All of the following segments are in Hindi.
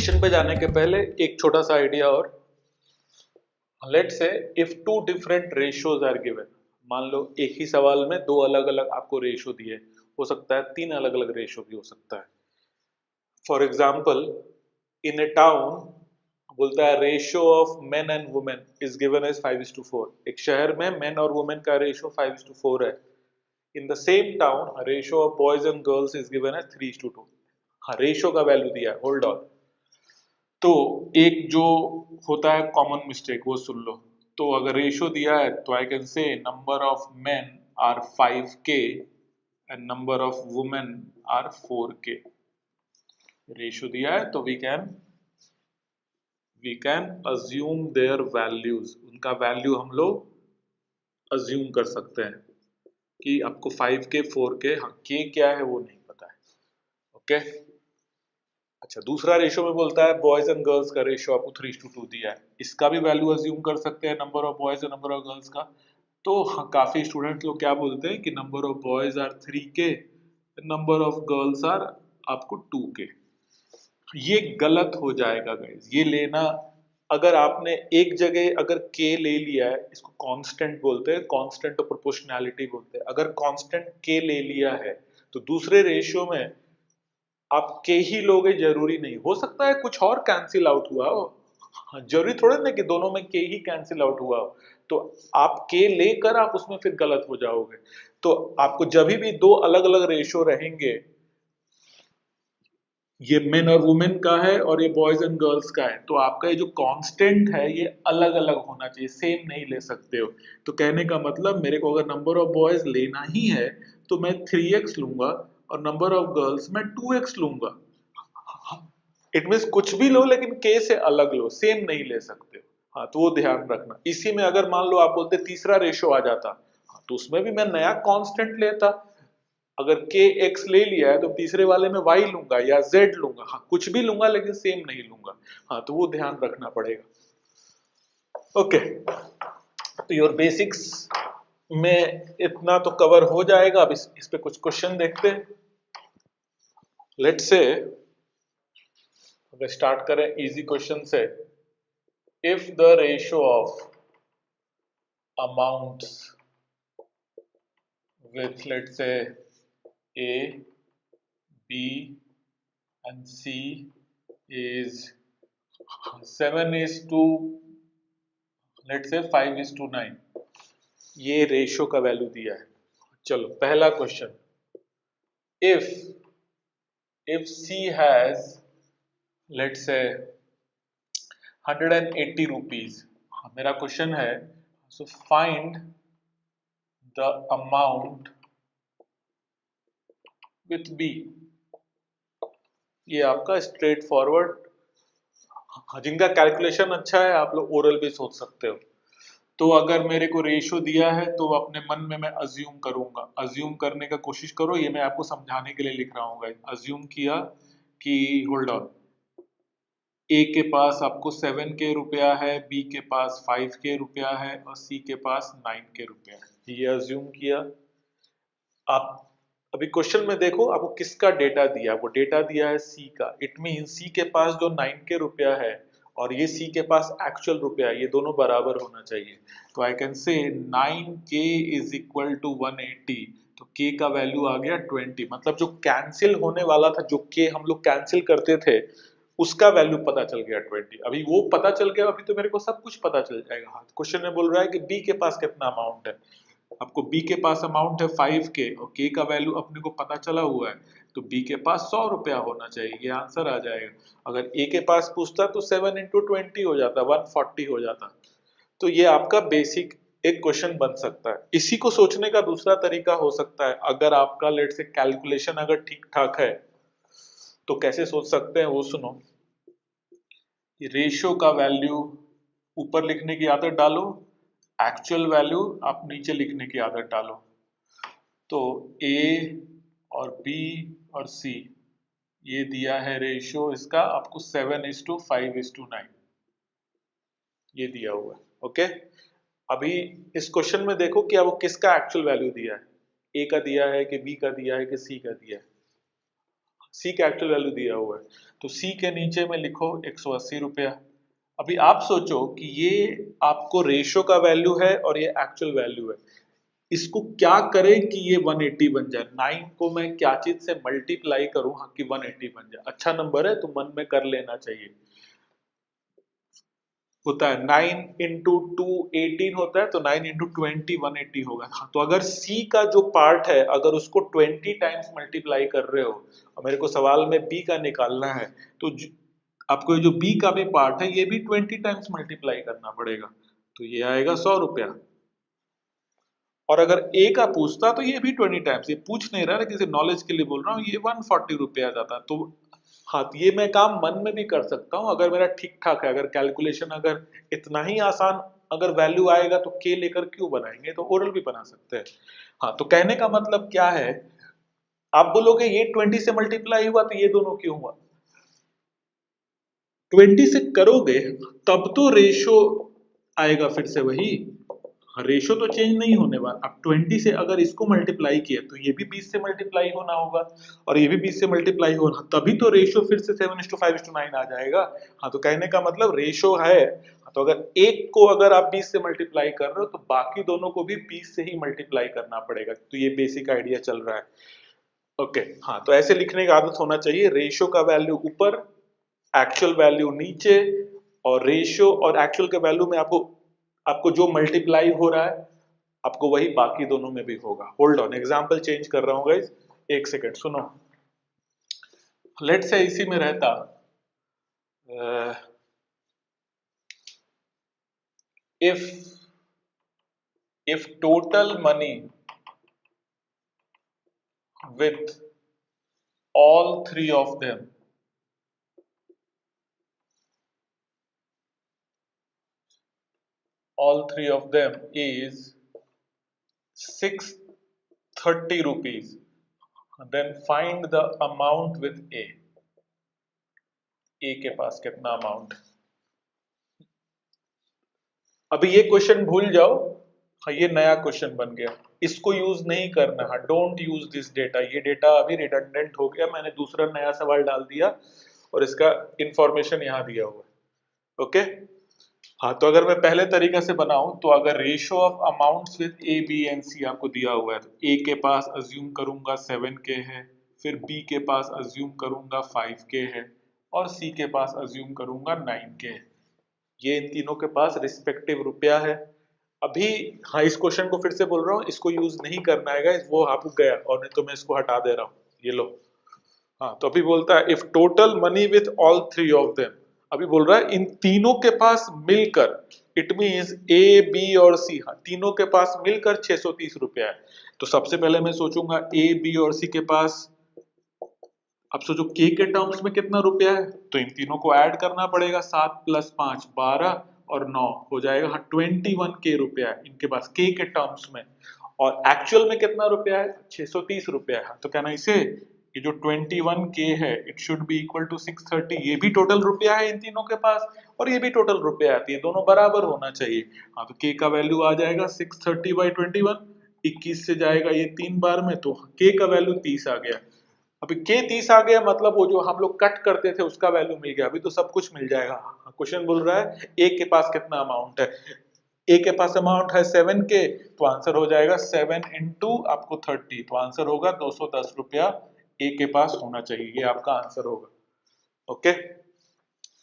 क्वेश्चन पे जाने के पहले एक छोटा सा आइडिया और let say if two different ratios are given. मान लो एक ही सवाल में दो अलग अलग आपको रेशियो दिए, हो सकता है तीन अलग अलग रेशियो भी हो सकता है। For example in a town बोलता है ratio of men and women is given as 5:4। एक शहर में मेन और वुमेन का रेशियो 5:4 है। In the same town ratio of boys and girls is given as 3:2। हाँ, रेशियो का वैल्यू दिया है, होल्ड ऑन। तो एक जो होता है कॉमन मिस्टेक वो सुन लो। तो अगर रेशियो दिया है तो I can say number of men are 5k and number of women are 4k। Ratio दिया है तो we can assume their values, उनका वैल्यू हम लोग अज्यूम कर सकते हैं कि आपको 5k 4k, हाँ k क्या है वो नहीं पता है। ओके अच्छा, दूसरा रेशियो में बोलता है बॉयज एंड गर्ल्स का रेशियो आपको 3:2 दिया है, इसका भी वैल्यू अज्यूम कर सकते हैं नंबर ऑफ बॉयज और नंबर ऑफ गर्ल्स का। तो हाँ, काफी स्टूडेंट्स लोग क्या बोलते हैं कि number of boys are 3k, number of girls are आपको 2k। ये गलत हो जाएगा गाइस, ये लेना। अगर आपने एक जगह अगर k ले लिया है, इसको कांस्टेंट बोलते हैं, कांस्टेंट और प्रोपोर्शनैलिटी बोलते हैं। अगर कांस्टेंट k ले लिया है तो दूसरे रेशियो में आप के ही लोगे जरूरी नहीं, हो सकता है कुछ और कैंसिल आउट हुआ हो। हाँ, जरूरी थोड़ा ना कि दोनों में के ही कैंसिल आउट हुआ हो। तो आप के लेकर आप उसमें फिर गलत हो जाओगे। तो आपको जब भी दो अलग अलग रेशियो रहेंगे, ये मेन और वुमेन का है और ये बॉयज एंड गर्ल्स का है, तो आपका ये जो कांस्टेंट है ये अलग अलग होना चाहिए, सेम नहीं ले सकते हो। तो कहने का मतलब मेरे को अगर नंबर ऑफ बॉयज लेना ही है तो मैं 3x लूंगा और नंबर ऑफ गर्ल्स मैं 2x लूंगा। इट मीन्स कुछ भी लो लेकिन के से अलग लो, सेम नहीं ले सकते। हाँ, तो वो ध्यान रखना। इसी में अगर मान लो आप बोलते तीसरा रेशियो आ जाता, हाँ, तो उसमें भी मैं नया कांस्टेंट लेता। अगर के एक्स ले लिया है तो तीसरे वाले में वाई लूंगा या जेड लूंगा। हाँ, कुछ भी लूंगा लेकिन सेम नहीं लूंगा। हाँ, तो वो ध्यान रखना पड़ेगा। ओके, तो योर बेसिक्स में इतना तो कवर हो जाएगा। अब इस पे कुछ क्वेश्चन देखते हैं। लेट्स से अगर स्टार्ट करें इजी क्वेश्चन से, if the ratio of amounts with let's say A, B and C is 7:, let's say 5:9, ये रेशियो का वैल्यू दिया है। चलो पहला question, if C has let's say 180 rupees, मेरा क्वेश्चन है so find the amount with B। ये आपका स्ट्रेट फॉरवर्ड, जिनका कैलकुलेशन अच्छा है आप लोग ओरल भी सोच सकते हो। तो अगर मेरे को रेशियो दिया है तो अपने मन में मैं अज्यूम करूंगा, अज्यूम करने का कोशिश करो। ये मैं आपको समझाने के लिए लिख रहा हूँ। अज्यूम किया कि होल्ड ऑन, ए के पास आपको 7k रुपया है, बी के पास 5k रुपया है और सी के पास 9k रुपया है। ये अज्यूम किया। आप अभी क्वेश्चन में देखो आपको किसका डेटा दिया, वो डेटा दिया है सी का। इट मीन सी के पास जो 9k रुपया है और ये सी के पास एक्चुअल रुपया, ये दोनों बराबर होना चाहिए। तो आई कैन से 9k इज इक्वल टू 180। तो k का वैल्यू आ गया 20। मतलब जो कैंसिल होने वाला था, जो k हम लोग कैंसिल करते थे, उसका वैल्यू पता चल गया 20। अभी वो पता चल गया, अभी तो मेरे को सब कुछ पता चल जाएगा। हाँ, क्वेश्चन में बोल रहा है कि बी के पास कितना अमाउंट है। आपको B के पास अमाउंट है 5k और K का वैल्यू अपने को पता चला हुआ है, तो B के पास 100 रुपया होना चाहिए, ये आंसर आ जाएगा। अगर A के पास पूछता तो 7 × 20 हो जाता, 140 हो जाता। तो ये आपका बेसिक एक क्वेश्चन बन सकता है। इसी को सोचने का दूसरा तरीका हो सकता है, अगर आपका लेट से कैलकुलेशन अगर ठीक ठाक है तो कैसे सोच सकते हैं वो सुनो। रेशियो का वैल्यू ऊपर लिखने की आदत डालो, एक्चुअल वैल्यू आप नीचे लिखने की आदत डालो। तो A और B और C ये दिया है रेशियो इसका आपको 7:5:9, ये दिया हुआ है। ओके, अभी इस क्वेश्चन में देखो कि वो किसका एक्चुअल वैल्यू दिया है, A का दिया है कि B का दिया है कि C का दिया है। सी का एक्चुअल वैल्यू दिया हुआ है, तो सी के नीचे में लिखो 180 रुपया। अभी आप सोचो कि ये आपको रेशो का वैल्यू है और ये एक्चुअल वैल्यू है, इसको क्या करें कि ये 180 बन जाए। 9 को मैं क्या चीज से मल्टीप्लाई करूं हाँ कि 180 बन जाए। अच्छा नंबर है तो मन में कर लेना चाहिए। होता है 9 इंटू 2 18 होता है, तो 9 इंटू 20 180 होगा। हाँ, तो अगर सी का जो पार्ट है अगर उसको 20 टाइम्स मल्टीप्लाई कर रहे हो और मेरे को सवाल में बी का निकालना है, तो आपको ये जो बी का भी पार्ट है ये भी 20 टाइम्स मल्टीप्लाई करना पड़ेगा, तो ये आएगा 100 रुपया। और अगर ए का पूछता तो ये भी 20 टाइम्स, ये पूछ नहीं रहा, किसी नॉलेज के लिए बोल रहा हूँ, ये 140 रुपया जाता। तो हाँ, तो ये मैं काम मन में भी कर सकता हूँ अगर मेरा ठीक ठाक है। अगर कैलकुलेशन अगर इतना ही आसान अगर वैल्यू आएगा तो के लेकर क्यों बनाएंगे, तो ओरल भी बना सकते हैं। हाँ, तो कहने का मतलब क्या है, आप बोलोगे ये 20 से मल्टीप्लाई हुआ तो ये दोनों क्यों हुआ। 20 से करोगे तब तो रेशो आएगा फिर से वही, रेशो तो चेंज नहीं होने वाला। अब 20 से अगर इसको मल्टीप्लाई किया तो ये भी 20 से मल्टीप्लाई होना होगा और ये भी 20 से मल्टीप्लाई होना, तभी तो रेशो फिर से 7:5:9 आ जाएगा। हाँ, तो कहने का मतलब रेशो है, तो अगर एक को अगर आप 20 से मल्टीप्लाई कर रहे हो तो बाकी दोनों को भी 20 से ही मल्टीप्लाई करना पड़ेगा। तो ये बेसिक आइडिया चल रहा है। ओके, हाँ, तो ऐसे लिखने की आदत होना चाहिए, रेशो का वैल्यू ऊपर, एक्चुअल वैल्यू नीचे, और रेशियो और एक्चुअल के वैल्यू में आपको आपको जो मल्टीप्लाई हो रहा है आपको वही बाकी दोनों में भी होगा। होल्ड ऑन, एग्जांपल चेंज कर रहा हूं गाइस, एक सेकेंड सुनो। लेट से इसी में रहता if total money with all three of them is 630 rupees, then find the amount with A के पास कितना अमाउंट। अभी ये क्वेश्चन भूल जाओ, हाँ ये नया क्वेश्चन बन गया, इसको यूज नहीं करना है, डोंट यूज दिस डेटा, ये डेटा अभी रिडंडेंट हो गया, मैंने दूसरा नया सवाल डाल दिया और इसका इंफॉर्मेशन यहाँ दिया हुआ है। ओके, हाँ, तो अगर मैं पहले तरीके से बनाऊं तो अगर ratio of amounts with A B and C आपको दिया हुआ है, तो ए के पास अज्यूम करूंगा 7K है, फिर बी के पास अज्यूम करूंगा 5K है, और सी के पास अज्यूम करूंगा 9K है। ये इन तीनों के पास रिस्पेक्टिव रुपया है। अभी हाँ, इस क्वेश्चन को फिर से बोल रहा हूँ, इसको यूज नहीं करना है guys, वो आप गया, और नहीं तो मैं इसको हटा दे रहा हूँ, ये लो। हाँ, तो अभी बोलता है if total money with all three of them, अभी बोल रहा है इन तीनों के पास मिलकर, इट मीन्स ए बी और सी, हाँ तीनों के पास मिलकर 630 रुपया है। तो सबसे पहले मैं सोचूंगा ए बी और सी के पास, अब सोचो के टर्म्स में कितना रुपया है, तो इन तीनों को ऐड करना पड़ेगा, 7 + 5 12 और 9 हो जाएगा, हाँ 21K रुपया है इनके पास के टर्म्स में। और एक्चुअल में कितना रुपया है, 630 रुपया है। तो कहना इसे, ये जो 21K है it should be equal to 630, ये भी टोटल रुपया है इन तीनों के पास और ये भी टोटल रुपया है, तो ये दोनों बराबर होना चाहिए। हाँ, तो के का वैल्यू आ जाएगा 630/21, 21 से जाएगा ये 3 बार में, तो के का वैल्यू 30 आ गया। अभी के 30 आ गया मतलब वो जो हम लोग कट करते थे उसका वैल्यू मिल गया, अभी तो सब कुछ मिल जाएगा। क्वेश्चन बोल रहा है ए के पास कितना अमाउंट है, ए के पास अमाउंट है 7K, तो आंसर हो जाएगा 7 इंटू आपको 30, तो आंसर होगा 210 रुपया ए के पास होना चाहिए, ये आपका आंसर होगा। ओके,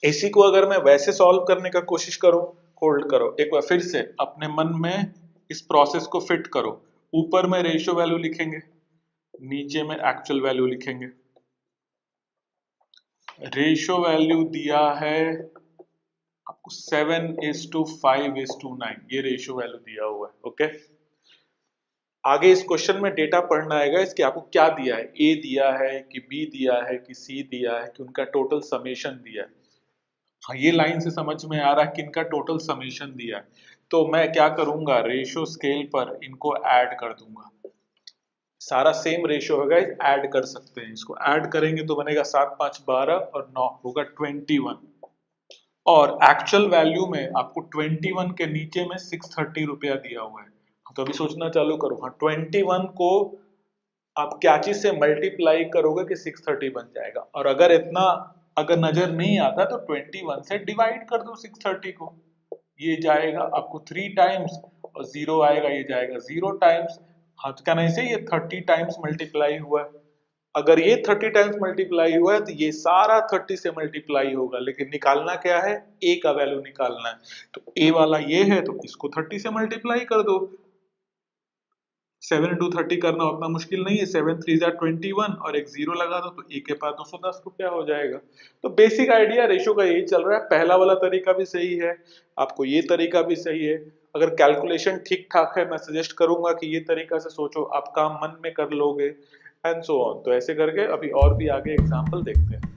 इसी को अगर मैं वैसे सॉल्व करने का कोशिश करूं, होल्ड करो एक बार फिर से अपने मन में इस प्रोसेस को फिट करो। ऊपर में रेशियो वैल्यू लिखेंगे, नीचे में एक्चुअल वैल्यू लिखेंगे। रेशियो वैल्यू दिया है आपको 7:5:9, ये रेशियो वैल्यू दिया हुआ है। ओके, आगे इस क्वेश्चन में डेटा पढ़ना आएगा, इसके आपको क्या दिया है, ए दिया है कि बी दिया है कि सी दिया है कि उनका टोटल समेशन दिया है। हाँ, ये लाइन से समझ में आ रहा है कि इनका टोटल समेशन दिया है, तो मैं क्या करूंगा, रेशियो स्केल पर इनको ऐड कर दूंगा। सारा सेम रेशियो होगा, ऐड कर सकते हैं, इसको ऐड करेंगे तो बनेगा 7 5 12 और 9 होगा 21, और एक्चुअल वैल्यू में आपको 21 के नीचे में 630 रुपया दिया हुआ है। तो अभी सोचना चालू करो, हाँ 21 को आप क्या चीज से मल्टीप्लाई करोगे कि 630 बन जाएगा। और अगर इतना अगर नजर नहीं आता तो 21 से डिवाइड कर दो 630 को, ये जाएगा आपको 3 टाइम्स और जीरो आएगा, ये जाएगा 0 टाइम्स। हाँ तो क्या नहीं से ये 30 टाइम्स मल्टीप्लाई हुआ है। अगर ये 30 टाइम्स मल्टीप्लाई हुआ है तो ये सारा 30 से मल्टीप्लाई होगा, लेकिन निकालना क्या है, ए का वैल्यू निकालना है। तो ए वाला ये है तो इसको 30 से मल्टीप्लाई कर दो। 7 इंटू 30 करना उतना मुश्किल नहीं है, 7 3 जा 21 और एक जीरो लगा दो तो ए के पास 210 रुपया हो जाएगा। तो बेसिक आइडिया रेशो का यही चल रहा है। पहला वाला तरीका भी सही है, आपको ये तरीका भी सही है। अगर कैलकुलेशन ठीक ठाक है मैं सजेस्ट करूंगा कि ये तरीका से सोचो, आप काम मन में कर लोगे एंड सो ऑन। तो ऐसे करके अभी और भी आगे एग्जाम्पल देखते हैं।